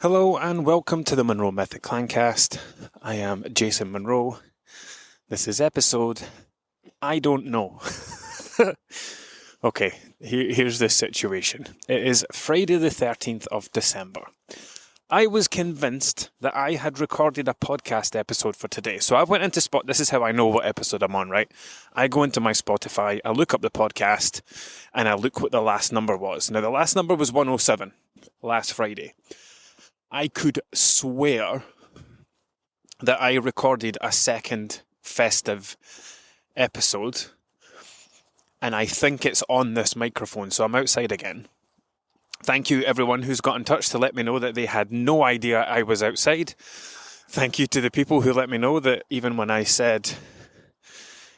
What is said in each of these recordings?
Hello and welcome to the Monroe Mythic Clancast. I am Jason Monroe. This is episode I don't know. Okay, here's the situation. It is Friday the 13th of December. I was convinced that I had recorded a podcast episode for today. So I went into this is how I know what episode I'm on, right? I go into my Spotify, I look up the podcast, and I look what the last number was. Now the last number was 107, last Friday. I could swear that I recorded a second festive episode, and I think it's on this microphone, so I'm outside again. Thank you everyone who's got in touch to let me know that they had no idea I was outside. Thank you to the people who let me know that even when I said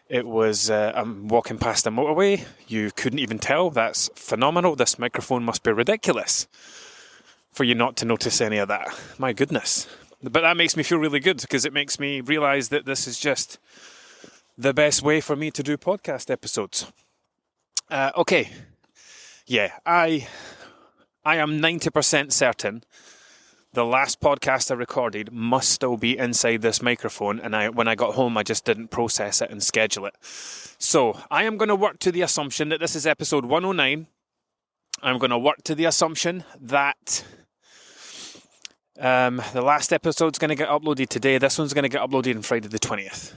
it was I'm walking past a motorway, you couldn't even tell. That's phenomenal. This microphone must be ridiculous for you not to notice any of that. My goodness. But that makes me feel really good because it makes me realise that this is just the best way for me to do podcast episodes. Okay. Yeah, I am 90% certain the last podcast I recorded must still be inside this microphone, and when I got home I just didn't process it and schedule it. So I am going to work to the assumption that this is episode 109. I'm going to work to the assumption that the last episode's going to get uploaded today. This one's going to get uploaded on Friday the 20th.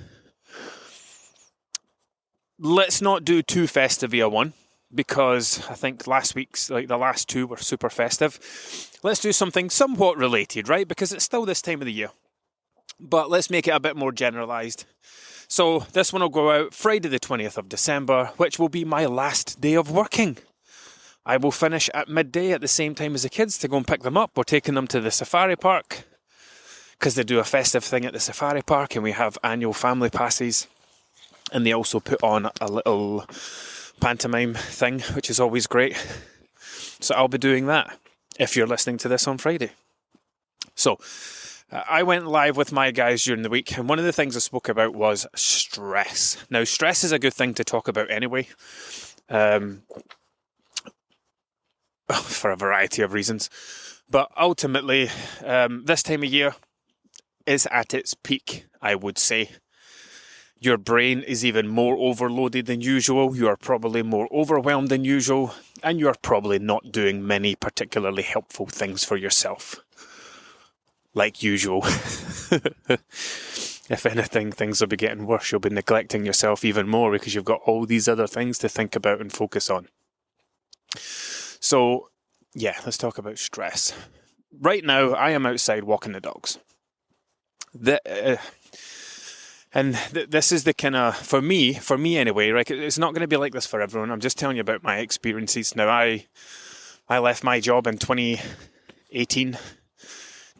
Let's not do too festive a one, because I think last week's, like the last two, were super festive. Let's do something somewhat related, right? Because it's still this time of the year. But let's make it a bit more generalised. So this one will go out Friday the 20th of December, which will be my last day of working. I will finish at midday at the same time as the kids to go and pick them up. We're taking them to the safari park because they do a festive thing at the safari park, and we have annual family passes. And they also put on a little pantomime thing, which is always great. So I'll be doing that if you're listening to this on Friday. So I went live with my guys during the week, and one of the things I spoke about was stress. Now, stress is a good thing to talk about anyway, for a variety of reasons. But ultimately, this time of year is at its peak, I would say. Your brain is even more overloaded than usual. You are probably more overwhelmed than usual. And you're probably not doing many particularly helpful things for yourself. Like usual. If anything, things will be getting worse. You'll be neglecting yourself even more because you've got all these other things to think about and focus on. So, yeah, let's talk about stress. Right now, I am outside walking the dogs. This is the kind of, for me anyway, right? It's not going to be like this for everyone. I'm just telling you about my experiences. Now, I left my job in 2018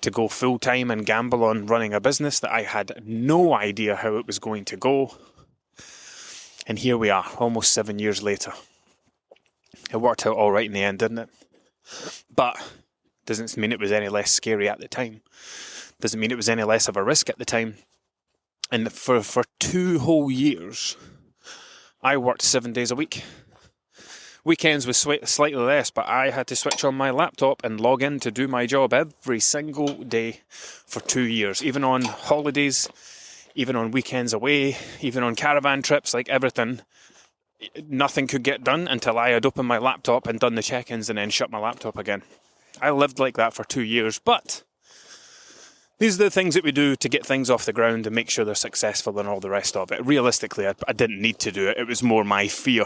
to go full-time and gamble on running a business that I had no idea how it was going to go. And here we are, almost 7 years later. It worked out all right in the end, didn't it? But doesn't mean it was any less scary at the time. Doesn't mean it was any less of a risk at the time. And for 2 whole years, I worked 7 days a week. Weekends was slightly less, but I had to switch on my laptop and log in to do my job every single day for 2 years. Even on holidays, even on weekends away, even on caravan trips, like everything. Nothing could get done until I had opened my laptop and done the check-ins and then shut my laptop again. I lived like that for 2 years, but these are the things that we do to get things off the ground and make sure they're successful and all the rest of it. Realistically, I didn't need to do it. It was more my fear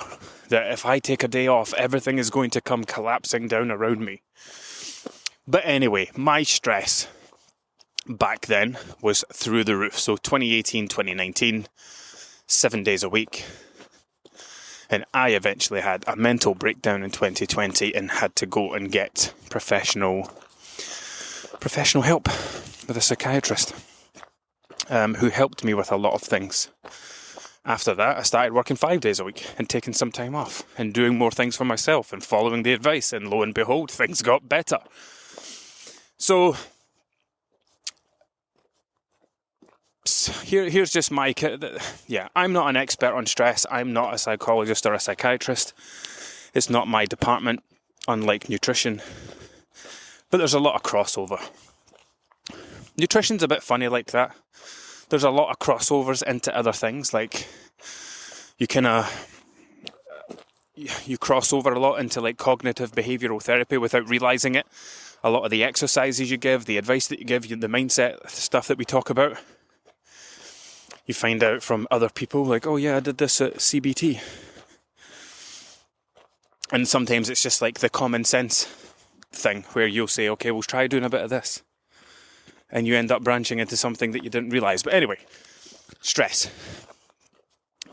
that if I take a day off, everything is going to come collapsing down around me. But anyway, my stress back then was through the roof. So 2018, 2019, 7 days a week. And I eventually had a mental breakdown in 2020 and had to go and get professional help with a psychiatrist who helped me with a lot of things. After that, I started working 5 days a week and taking some time off and doing more things for myself and following the advice. And lo and behold, things got better. So here's just my... Yeah, I'm not an expert on stress. I'm not a psychologist or a psychiatrist. It's not my department, unlike nutrition. But there's a lot of crossover. Nutrition's a bit funny like that. There's a lot of crossovers into other things, like you cross over a lot into like cognitive behavioural therapy without realising it. A lot of the exercises you give, the advice that you give, the mindset stuff that we talk about, you find out from other people, like, oh yeah, I did this at CBT. And sometimes it's just like the common sense thing where you'll say, okay, we'll try doing a bit of this. And you end up branching into something that you didn't realise. But anyway, stress.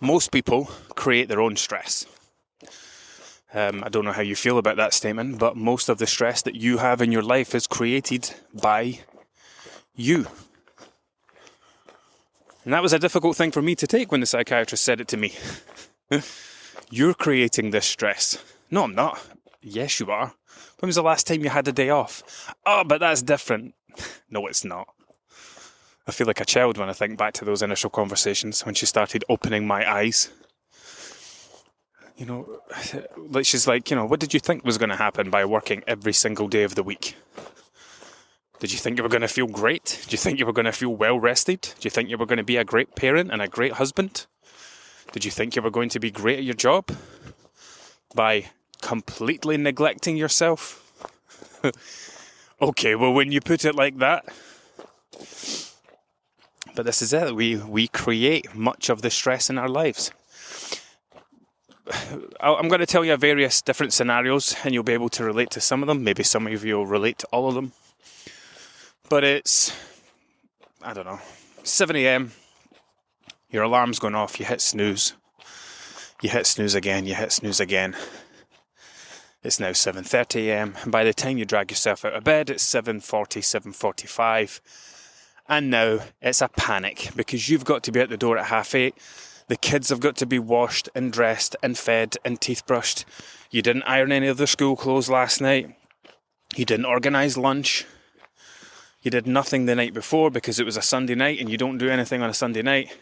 Most people create their own stress. I don't know how you feel about that statement, but most of the stress that you have in your life is created by you. And that was a difficult thing for me to take when the psychiatrist said it to me. You're creating this stress. No, I'm not. Yes, you are. When was the last time you had a day off? Oh, but that's different. No, it's not. I feel like a child when I think back to those initial conversations when she started opening my eyes. You know, like she's like, you know, what did you think was going to happen by working every single day of the week? Did you think you were going to feel great? Did you think you were going to feel well rested? Did you think you were going to be a great parent and a great husband? Did you think you were going to be great at your job by completely neglecting yourself? Okay, well, when you put it like that, but this is it. We create much of the stress in our lives. I'm going to tell you various different scenarios and you'll be able to relate to some of them. Maybe some of you will relate to all of them. But it's, I don't know, 7 a.m, your alarm's going off, you hit snooze. You hit snooze again, you hit snooze again. It's now 7:30 a.m, and by the time you drag yourself out of bed, it's 7:40, 7:45. And now it's a panic because you've got to be at the door at 8:30. The kids have got to be washed and dressed and fed and teeth brushed. You didn't iron any of their school clothes last night. You didn't organise lunch. You did nothing the night before because it was a Sunday night and you don't do anything on a Sunday night.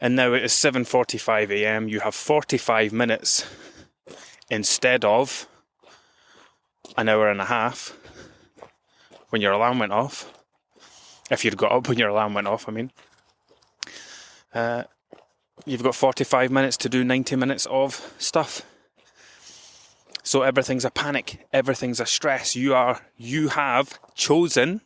And now it is 7:45 a.m. You have 45 minutes instead of an hour and a half when your alarm went off. If you'd got up when your alarm went off, I mean. You've got 45 minutes to do 90 minutes of stuff. So everything's a panic. Everything's a stress. You have chosen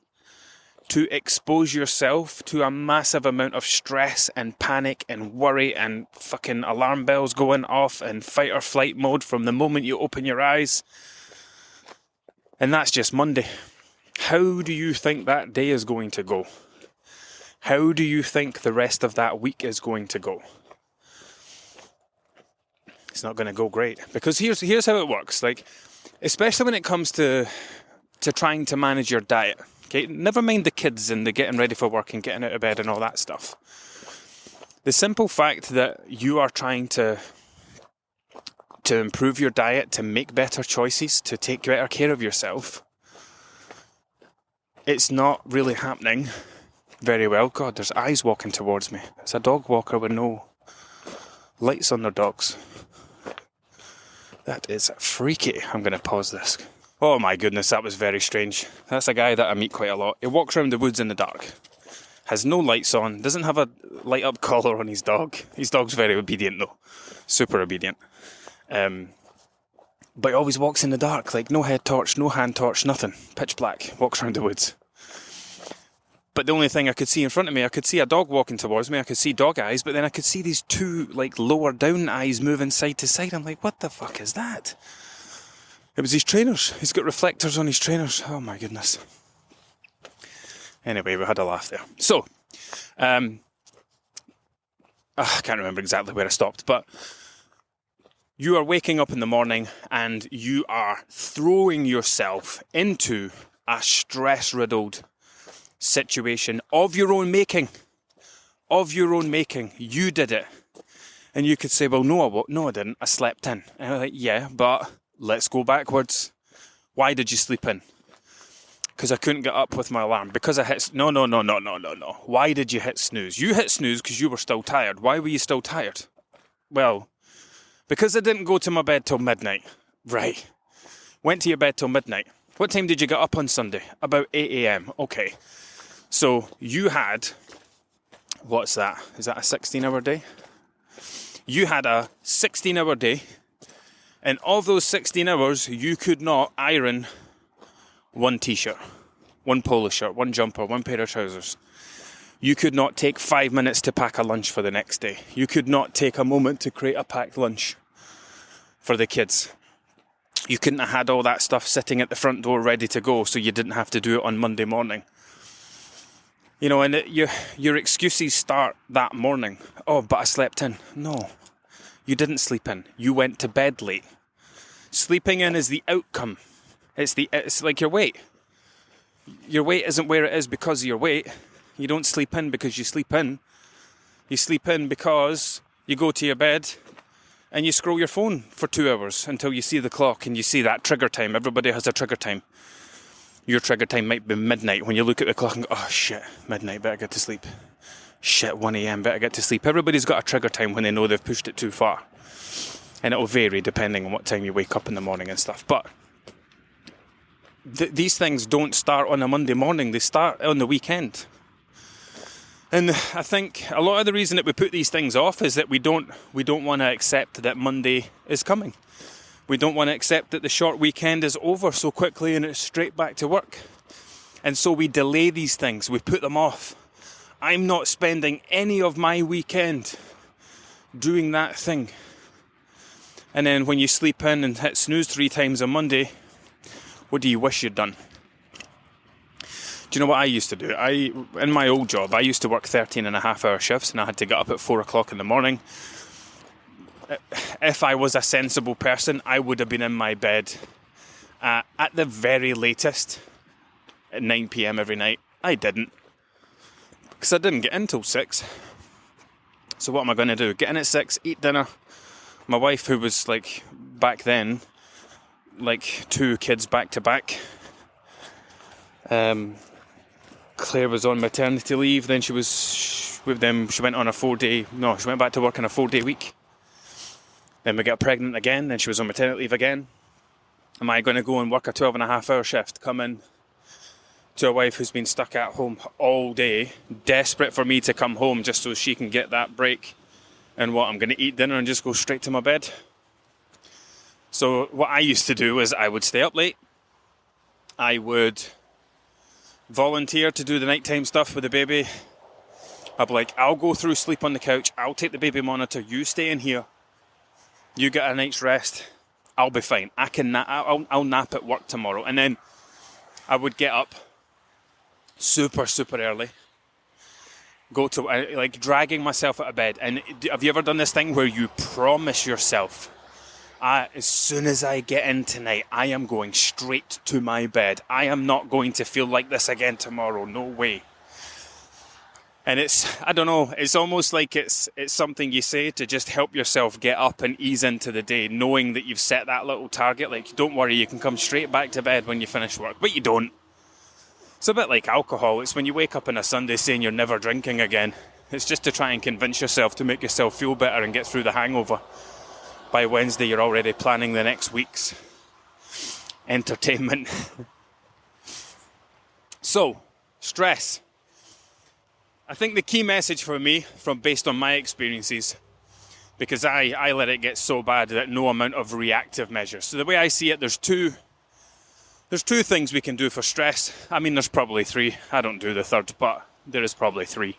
to expose yourself to a massive amount of stress and panic and worry and fucking alarm bells going off and fight or flight mode from the moment you open your eyes. And that's just Monday. How do you think that day is going to go? How do you think the rest of that week is going to go? It's not going to go great. Because here's how it works. Like, especially when it comes to trying to manage your diet. Okay, never mind the kids and the getting ready for work and getting out of bed and all that stuff. The simple fact that you are trying to improve your diet, to make better choices, to take better care of yourself, it's not really happening very well. God, there's eyes walking towards me. It's a dog walker with no lights on their dogs. That is freaky. I'm going to pause this. Oh my goodness, that was very strange. That's a guy that I meet quite a lot. He walks around the woods in the dark. Has no lights on. Doesn't have a light up collar on his dog. His dog's very obedient though. Super obedient. But he always walks in the dark. Like no head torch, no hand torch, nothing. Pitch black. Walks around the woods. But the only thing I could see in front of me, I could see a dog walking towards me. I could see dog eyes, but then I could see these two, like, lower down eyes moving side to side. I'm like, what the fuck is that? It was his trainers. He's got reflectors on his trainers. Oh, my goodness. Anyway, we had a laugh there. So, I can't remember exactly where I stopped, but you are waking up in the morning and you are throwing yourself into a stress-riddled situation of your own making. You did it. And you could say, well, no, I didn't. I slept in. And I'm like, yeah, but let's go backwards. Why did you sleep in? Because I couldn't get up with my alarm. Because I hit... No. Why did you hit snooze? You hit snooze because you were still tired. Why were you still tired? Well, because I didn't go to my bed till midnight. Right. Went to your bed till midnight. What time did you get up on Sunday? About 8 a.m. Okay. So you had, what's that? Is that a 16-hour day? You had a 16-hour day, and of those 16 hours, you could not iron one t-shirt, one polo shirt, one jumper, one pair of trousers. You could not take 5 minutes to pack a lunch for the next day. You could not take a moment to create a packed lunch for the kids. You couldn't have had all that stuff sitting at the front door ready to go, so you didn't have to do it on Monday morning. You know, and your excuses start that morning. Oh, but I slept in. No, you didn't sleep in. You went to bed late. Sleeping in is the outcome. It's like your weight. Your weight isn't where it is because of your weight. You don't sleep in because you sleep in. You sleep in because you go to your bed and you scroll your phone for 2 hours until you see the clock and you see that trigger time. Everybody has a trigger time. Your trigger time might be midnight when you look at the clock and go, oh shit, midnight, better get to sleep. Shit, 1 a.m, better get to sleep. Everybody's got a trigger time when they know they've pushed it too far. And it'll vary depending on what time you wake up in the morning and stuff. But these things don't start on a Monday morning, they start on the weekend. And I think a lot of the reason that we put these things off is that we don't want to accept that Monday is coming. We don't want to accept that the short weekend is over so quickly and it's straight back to work. And so we delay these things, we put them off. I'm not spending any of my weekend doing that thing. And then when you sleep in and hit snooze 3 times on Monday, what do you wish you'd done? Do you know what I used to do? In my old job, I used to work 13.5-hour shifts and I had to get up at 4 o'clock in the morning. If I was a sensible person, I would have been in my bed at the very latest at 9 p.m. every night. I didn't. Because I didn't get in till 6. So what am I going to do? Get in at 6, eat dinner. My wife, who was like, back then, like 2 kids back to back. Claire was on maternity leave, then she was with them, she went on a 4-day, no, she went back to work on a 4-day week. Then we got pregnant again, then she was on maternity leave again. Am I going to go and work a 12.5-hour shift, come in to a wife who's been stuck at home all day, desperate for me to come home just so she can get that break? And what, I'm going to eat dinner and just go straight to my bed? So what I used to do is I would stay up late. I would volunteer to do the nighttime stuff with the baby. I'd be like, I'll go through sleep on the couch. I'll take the baby monitor. You stay in here. You get a night's rest. I'll be fine. I'll nap at work tomorrow. And then I would get up super, super early. Go to, like, dragging myself out of bed. And have you ever done this thing where you promise yourself, as soon as I get in tonight, I am going straight to my bed. I am not going to feel like this again tomorrow. No way. And it's, I don't know, it's almost like it's something you say to just help yourself get up and ease into the day, knowing that you've set that little target. Like, don't worry, you can come straight back to bed when you finish work. But you don't. It's a bit like alcohol. It's when you wake up on a Sunday saying you're never drinking again. It's just to try and convince yourself to make yourself feel better and get through the hangover. By Wednesday, you're already planning the next week's entertainment. So, stress. I think the key message for me, based on my experiences, because I let it get so bad that no amount of reactive measures. So the way I see it, there's two things we can do for stress. I mean, there's probably 3. I don't do the third, but there is probably 3.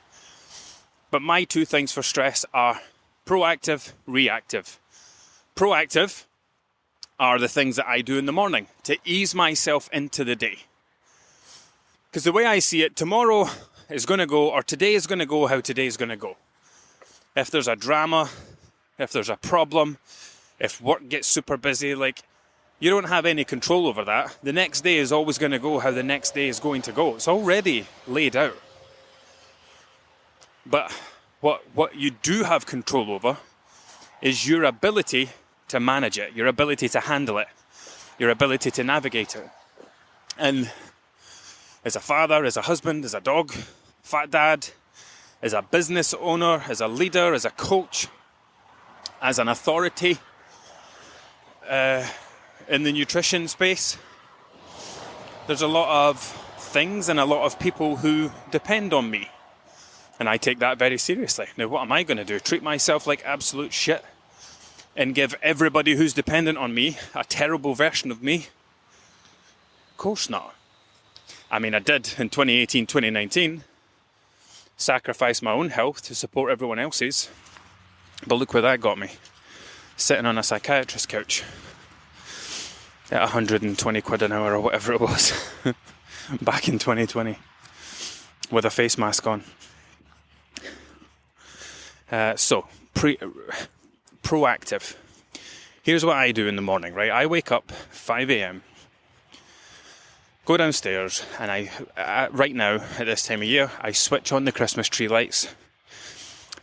But my 2 things for stress are proactive, reactive. Proactive are the things that I do in the morning to ease myself into the day. Because the way I see it, tomorrow is going to go, or today is going to go how today is going to go. If there's a drama, if there's a problem, if work gets super busy, like, you don't have any control over that. The next day is always going to go how the next day is going to go. It's already laid out. But what you do have control over is your ability to manage it, your ability to handle it, your ability to navigate it. And as a father, as a husband, as a dog, fat dad, as a business owner, as a leader, as a coach, as an authority in the nutrition space, there's a lot of things and a lot of people who depend on me. And I take that very seriously. Now, what am I going to do? Treat myself like absolute shit and give everybody who's dependent on me a terrible version of me? Of course not. I mean, I did in 2018, 2019, sacrifice my own health to support everyone else's. But look where that got me. Sitting on a psychiatrist's couch at 120 quid an hour or whatever it was back in 2020 with a face mask on. So, proactive. Here's what I do in the morning, right? I wake up 5 a.m, go downstairs, and I right now, at this time of year, I switch on the Christmas tree lights.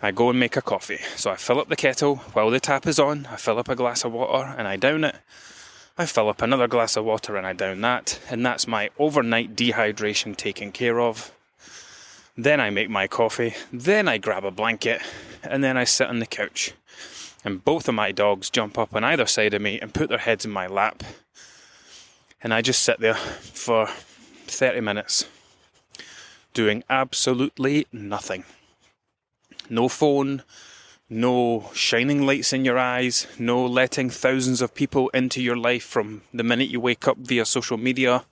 I go and make a coffee. So I fill up the kettle while the tap is on, I fill up a glass of water and I down it. I fill up another glass of water and I down that. And that's my overnight dehydration taken care of. Then I make my coffee. Then I grab a blanket. And then I sit on the couch. And both of my dogs jump up on either side of me and put their heads in my lap. And I just sit there for 30 minutes doing absolutely nothing. No phone, no shining lights in your eyes, no letting thousands of people into your life from the minute you wake up via social media,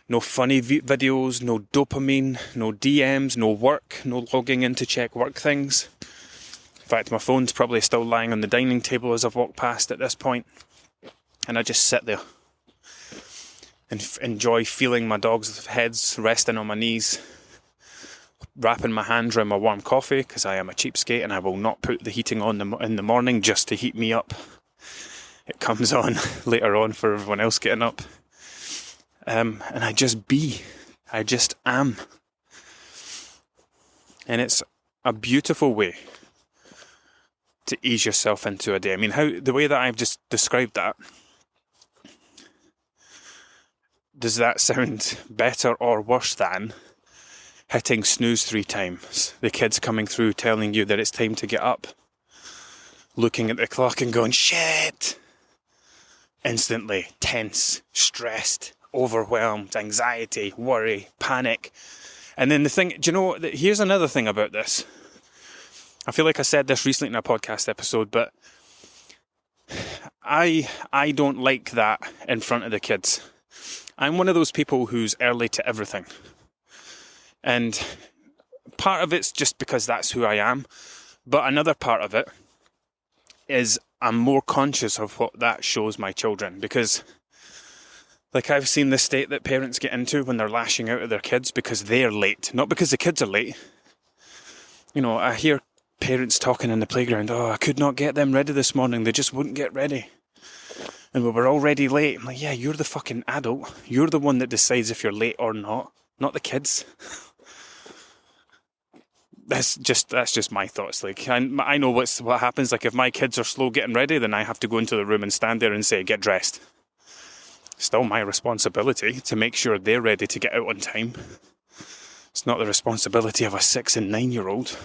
no funny videos, no dopamine, no DMs, no work, no logging in to check work things. In fact, my phone's probably still lying on the dining table as I've walked past at this point. And I just sit there and enjoy feeling my dogs' heads resting on my knees, wrapping my hands around my warm coffee because I am a cheapskate and I will not put the heating on in the morning just to heat me up. It comes on later on for everyone else getting up. And I just am. And it's a beautiful way to ease yourself into a day. I mean, the way that I've just described that, does that sound better or worse than hitting snooze 3 times, the kids coming through telling you that it's time to get up, looking at the clock and going, shit, instantly tense, stressed, overwhelmed, anxiety, worry, panic. And then here's another thing about this. I feel like I said this recently in a podcast episode, but I don't like that in front of the kids. I'm one of those people who's early to everything. And part of it's just because that's who I am. But another part of it is I'm more conscious of what that shows my children. Because, like, I've seen the state that parents get into when they're lashing out at their kids because they're late. Not because the kids are late. You know, I hear parents talking in the playground, I could not get them ready this morning. They just wouldn't get ready. And we were already late. I'm like, yeah, you're the fucking adult. You're the one that decides if you're late or not the kids. That's just my thoughts. Like, I know what happens. Like, if my kids are slow getting ready, then I have to go into the room and stand there and say, get dressed. Still my responsibility to make sure they're ready to get out on time. It's not the responsibility of a 6 and 9-year-old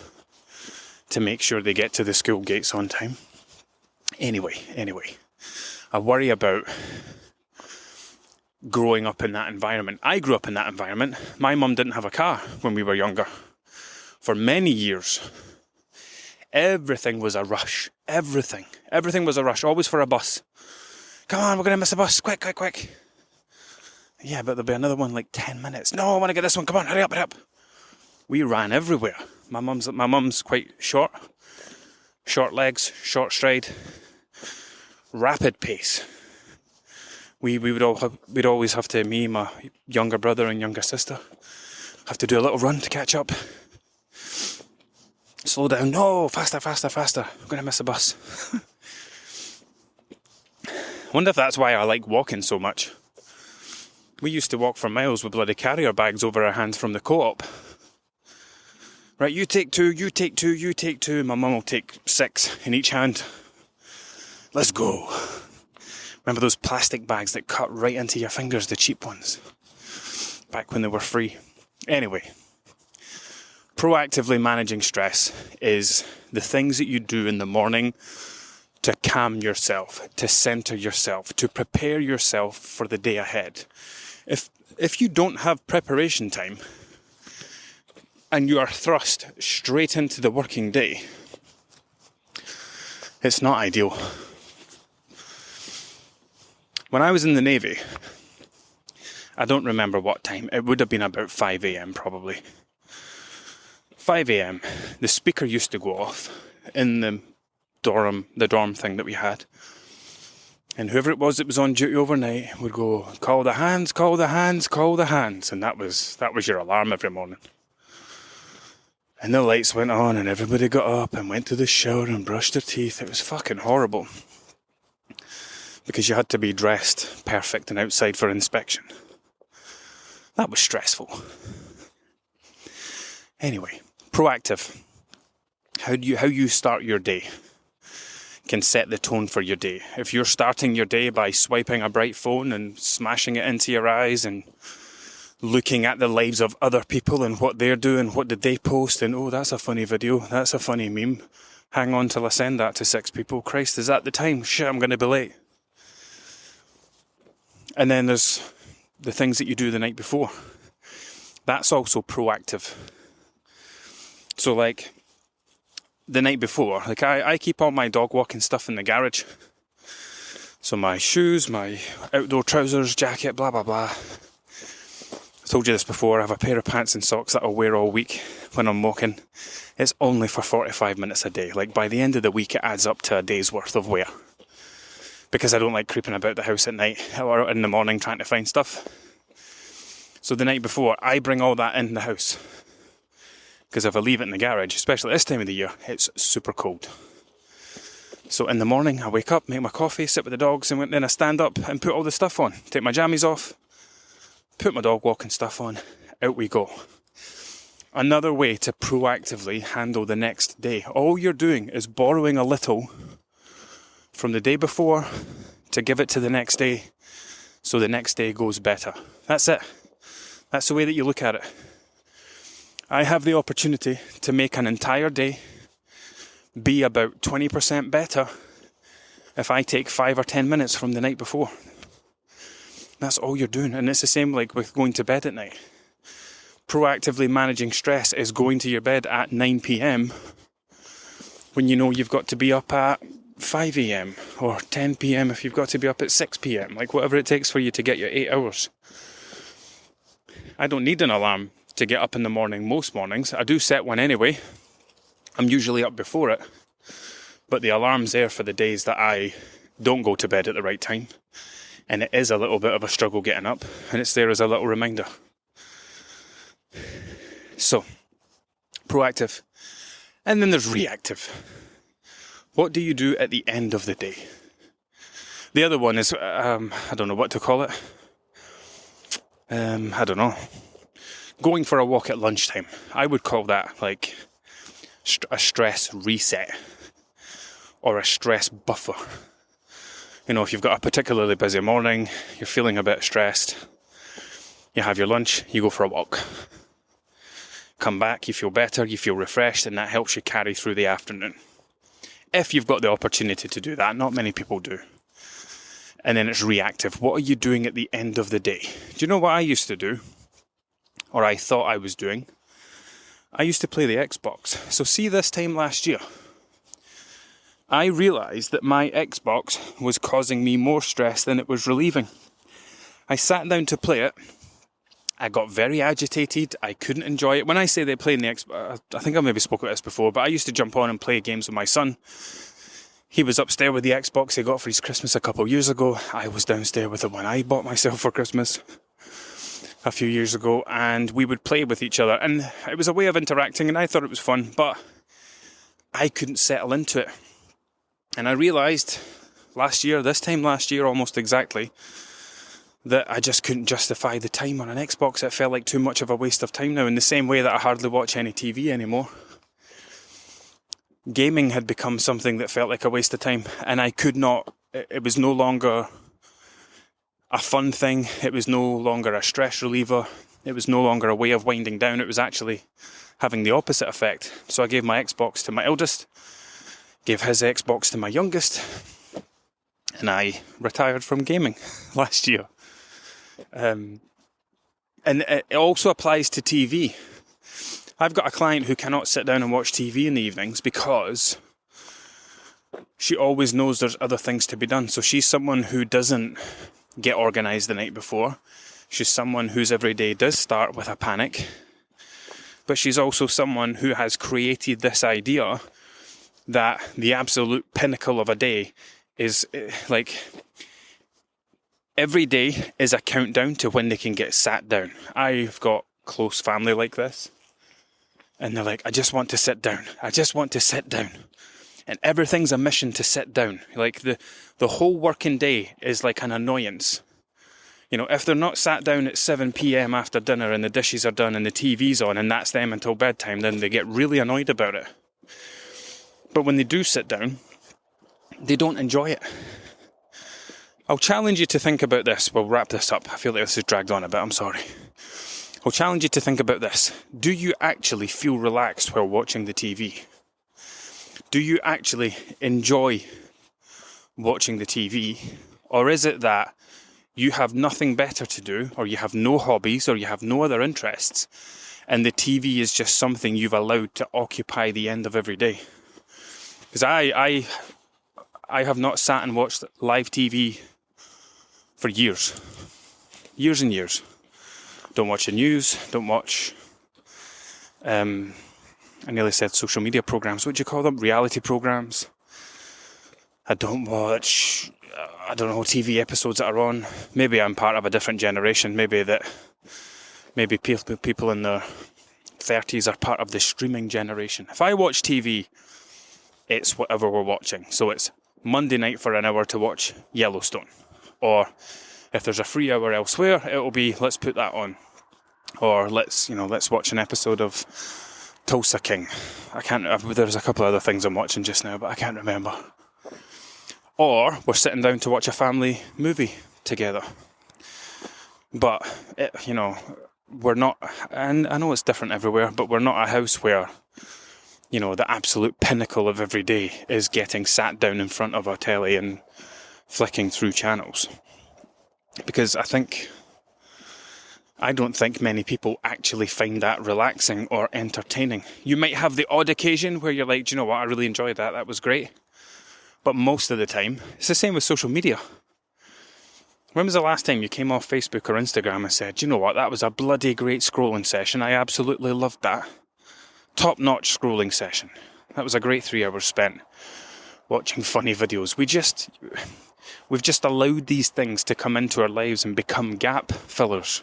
to make sure they get to the school gates on time. Anyway, I worry about growing up in that environment. I grew up in that environment. My mum didn't have a car when we were younger. For many years, everything was a rush. Everything was a rush, always for a bus. Come on, we're going to miss a bus. Quick. Yeah, but there'll be another one like 10 minutes. No, I want to get this one. Come on, hurry up. We ran everywhere. My mum's quite short legs, short stride, rapid pace. We'd always have to, me, my younger brother and younger sister, have to do a little run to catch up. Slow down. No, faster. I'm going to miss a bus. Wonder if that's why I like walking so much. We used to walk for miles with bloody carrier bags over our hands from the co-op. Right, you take 2. My mum will take 6 in each hand. Let's go. Remember those plastic bags that cut right into your fingers, the cheap ones? Back when they were free. Anyway, proactively managing stress is the things that you do in the morning to calm yourself, to center yourself, to prepare yourself for the day ahead. if you don't have preparation time and you are thrust straight into the working day, it's not ideal. When I was in the Navy, I don't remember what time, it would have been about 5 a.m. probably. 5 a.m. the speaker used to go off in the dorm thing that we had. And whoever it was that was on duty overnight would go, call the hands, call the hands, call the hands. And that was your alarm every morning. And the lights went on and everybody got up and went to the shower and brushed their teeth. It was fucking horrible. Because you had to be dressed perfect and outside for inspection. That was stressful. Anyway, proactive. How you start your day can set the tone for your day. If you're starting your day by swiping a bright phone and smashing it into your eyes and looking at the lives of other people and what they're doing, what did they post, and oh, that's a funny video, that's a funny meme, hang on till I send that to 6 people, Christ, is that the time? Shit, I'm going to be late. And then there's the things that you do the night before. That's also proactive. So like, the night before, like I keep all my dog walking stuff in the garage. So my shoes, my outdoor trousers, jacket, blah, blah, blah. I told you this before, I have a pair of pants and socks that I'll wear all week when I'm walking. It's only for 45 minutes a day. Like by the end of the week, it adds up to a day's worth of wear. Because I don't like creeping about the house at night or in the morning trying to find stuff. So the night before, I bring all that in the house. Because if I leave it in the garage, especially this time of the year, it's super cold. So in the morning, I wake up, make my coffee, sit with the dogs, and then I stand up and put all the stuff on. Take my jammies off, put my dog walking stuff on, out we go. Another way to proactively handle the next day. All you're doing is borrowing a little from the day before to give it to the next day, so the next day goes better. That's it. That's the way that you look at it. I have the opportunity to make an entire day be about 20% better if I take 5 or 10 minutes from the night before. That's all you're doing. And it's the same like with going to bed at night. Proactively managing stress is going to your bed at 9 p.m. when you know you've got to be up at 5 a.m. or 10 p.m. if you've got to be up at 6 p.m. Like whatever it takes for you to get your 8 hours. I don't need an alarm to get up in the morning most mornings. I do set one anyway. I'm usually up before it. But the alarm's there for the days that I don't go to bed at the right time. And it is a little bit of a struggle getting up. And it's there as a little reminder. So, proactive. And then there's reactive. What do you do at the end of the day? The other one is, I don't know what to call it. I don't know. Going for a walk at lunchtime. I would call that like a stress reset or a stress buffer. You know, if you've got a particularly busy morning, you're feeling a bit stressed, you have your lunch, you go for a walk. Come back, you feel better, you feel refreshed, and that helps you carry through the afternoon. If you've got the opportunity to do that, not many people do. And then it's reactive. What are you doing at the end of the day? Do you know what I used to do? Or I thought I was doing? I used to play the Xbox. So see this time last year, I realised that my Xbox was causing me more stress than it was relieving. I sat down to play it. I got very agitated. I couldn't enjoy it. When I say they play in the Xbox, I think I maybe spoke about this before, but I used to jump on and play games with my son. He was upstairs with the Xbox he got for his Christmas a couple of years ago. I was downstairs with the one I bought myself for Christmas a few years ago, and we would play with each other. And it was a way of interacting, and I thought it was fun, but I couldn't settle into it. And I realised this time last year almost exactly, that I just couldn't justify the time on an Xbox. It felt like too much of a waste of time now, in the same way that I hardly watch any TV anymore. Gaming had become something that felt like a waste of time, and I could not, it was no longer a fun thing, it was no longer a stress reliever, it was no longer a way of winding down, it was actually having the opposite effect. So I gave my Xbox to my eldest, gave his Xbox to my youngest, and I retired from gaming last year. And it also applies to TV. I've got a client who cannot sit down and watch TV in the evenings because she always knows there's other things to be done. So she's someone who doesn't get organised the night before. She's someone whose every day does start with a panic. But she's also someone who has created this idea that the absolute pinnacle of a day is like every day is a countdown to when they can get sat down. I've got close family like this, and they're like, I just want to sit down. I just want to sit down. And everything's a mission to sit down. Like the whole working day is like an annoyance. You know, if they're not sat down at 7 p.m. after dinner and the dishes are done and the TV's on and that's them until bedtime, then they get really annoyed about it. But when they do sit down, they don't enjoy it. I'll challenge you to think about this. We'll wrap this up. I feel like this has dragged on a bit. I'm sorry. I'll challenge you to think about this. Do you actually feel relaxed while watching the TV? Do you actually enjoy watching the TV? Or is it that you have nothing better to do, or you have no hobbies, or you have no other interests, and the TV is just something you've allowed to occupy the end of every day? Because I have not sat and watched live TV for years and years. Don't watch the news, don't watch, I nearly said social media programs, what do you call them? Reality programs. I don't watch, TV episodes that are on. Maybe I'm part of a different generation, maybe people in their 30s are part of the streaming generation. If I watch TV, it's whatever we're watching. So it's Monday night for an hour to watch Yellowstone. Or if there's a free hour elsewhere, it'll be, let's put that on. Or let's watch an episode of Tulsa King. There's a couple of other things I'm watching just now, but I can't remember. Or we're sitting down to watch a family movie together. But, we're not, and I know it's different everywhere, but we're not a house where, the absolute pinnacle of every day is getting sat down in front of our telly and flicking through channels. Because I don't think many people actually find that relaxing or entertaining. You might have the odd occasion where you're like, do you know what, I really enjoyed that, that was great. But most of the time, it's the same with social media. When was the last time you came off Facebook or Instagram and said, do you know what, that was a bloody great scrolling session, I absolutely loved that. Top-notch scrolling session. That was a great 3 hours spent watching funny videos. We've just allowed these things to come into our lives and become gap fillers.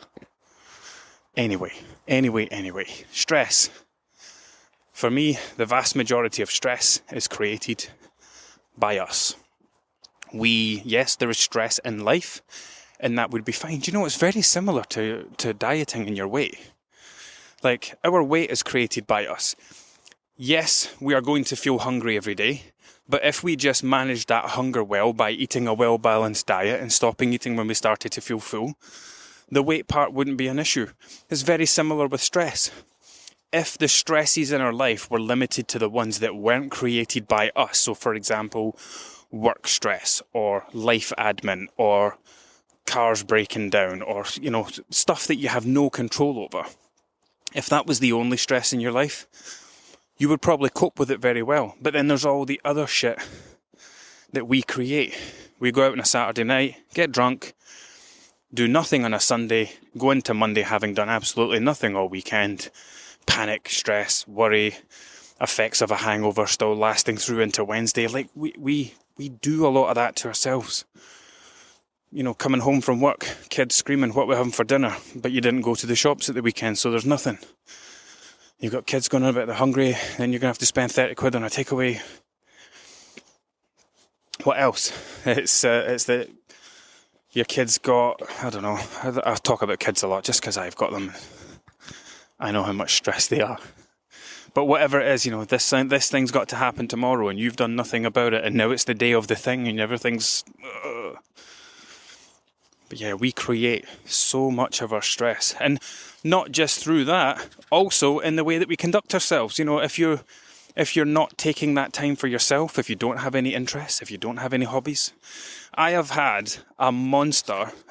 Anyway. Stress. For me, the vast majority of stress is created by us. Yes, there is stress in life, and that would be fine. Do you know, it's very similar to dieting and your weight. Like, our weight is created by us. Yes, we are going to feel hungry every day, but if we just managed that hunger well by eating a well-balanced diet and stopping eating when we started to feel full, the weight part wouldn't be an issue. It's very similar with stress. If the stresses in our life were limited to the ones that weren't created by us, so for example, work stress or life admin or cars breaking down or, stuff that you have no control over, if that was the only stress in your life, you would probably cope with it very well. But then there's all the other shit that we create. We go out on a Saturday night, get drunk, do nothing on a Sunday, go into Monday having done absolutely nothing all weekend, panic, stress, worry, effects of a hangover still lasting through into Wednesday. Like, we do a lot of that to ourselves. Coming home from work, kids screaming, what we're having for dinner, but you didn't go to the shops at the weekend, so there's nothing. You've got kids going on about they're hungry, then you're going to have to spend 30 quid on a takeaway. What else? It's that your kids got, I don't know, I talk about kids a lot just because I've got them. I know how much stress they are. But whatever it is, this thing's got to happen tomorrow and you've done nothing about it, and now it's the day of the thing and everything's... But yeah, we create so much of our stress. And not just through that, also in the way that we conduct ourselves. If you're not taking that time for yourself, if you don't have any interests, if you don't have any hobbies. I have had a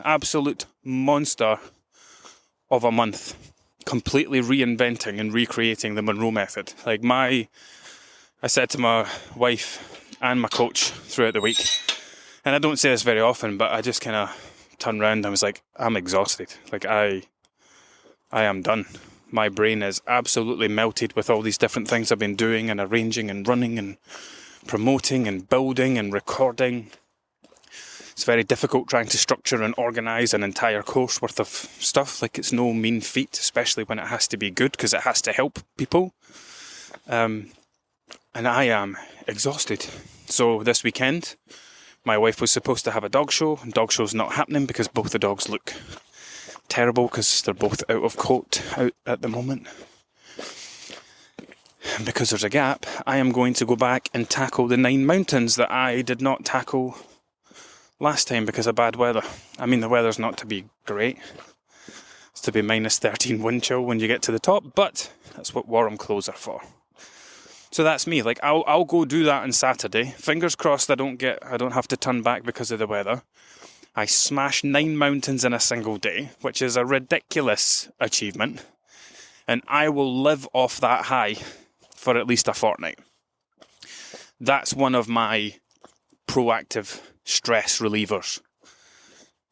absolute monster of a month completely reinventing and recreating the Monroe method. Like I said to my wife and my coach throughout the week, and I don't say this very often, but I just kind of turned around and I was like, I'm exhausted. Like I am done. My brain is absolutely melted with all these different things I've been doing and arranging and running and promoting and building and recording. It's very difficult trying to structure and organise an entire course worth of stuff. Like, it's no mean feat, especially when it has to be good, because it has to help people. And I am exhausted. So this weekend, my wife was supposed to have a dog show, and dog show's not happening because both the dogs look terrible because they're both out of coat out at the moment. And because there's a gap, I am going to go back and tackle the 9 mountains that I did not tackle last time because of bad weather. I mean, the weather's not to be great. It's to be minus 13 wind chill when you get to the top, but that's what warm clothes are for. So that's me. Like, I'll go do that on Saturday. Fingers crossed I don't have to turn back because of the weather. I smash 9 mountains in a single day, which is a ridiculous achievement. And I will live off that high for at least a fortnight. That's one of my proactive stress relievers.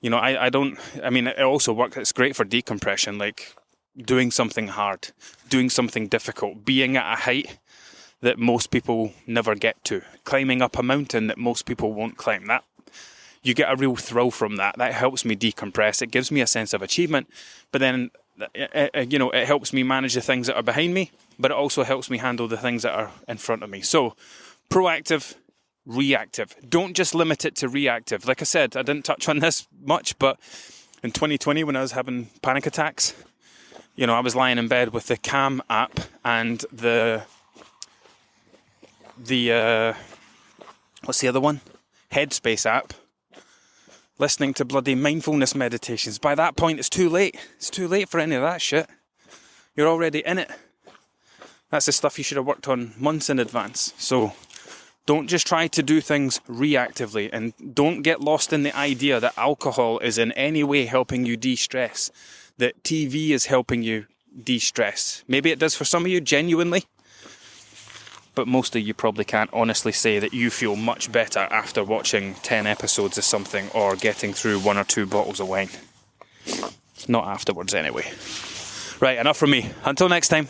You know, I mean, it also works. It's great for decompression, like doing something hard, doing something difficult, being at a height that most people never get to, climbing up a mountain that most people won't climb. That you get a real thrill from that. That helps me decompress. It gives me a sense of achievement, but then it helps me manage the things that are behind me, but it also helps me handle the things that are in front of me. So, proactive, reactive. Don't just limit it to reactive. Like I said, I didn't touch on this much, but in 2020 when I was having panic attacks, you know, I was lying in bed with the Calm app and the what's the other one? Headspace app, listening to bloody mindfulness meditations. By that point, it's too late. It's too late for any of that shit. You're already in it. That's the stuff you should have worked on months in advance. So don't just try to do things reactively, and don't get lost in the idea that alcohol is in any way helping you de-stress, that TV is helping you de-stress. Maybe it does for some of you, genuinely, but most of you probably can't honestly say that you feel much better after watching 10 episodes of something or getting through 1 or 2 bottles of wine. Not afterwards, anyway. Right, enough from me. Until next time.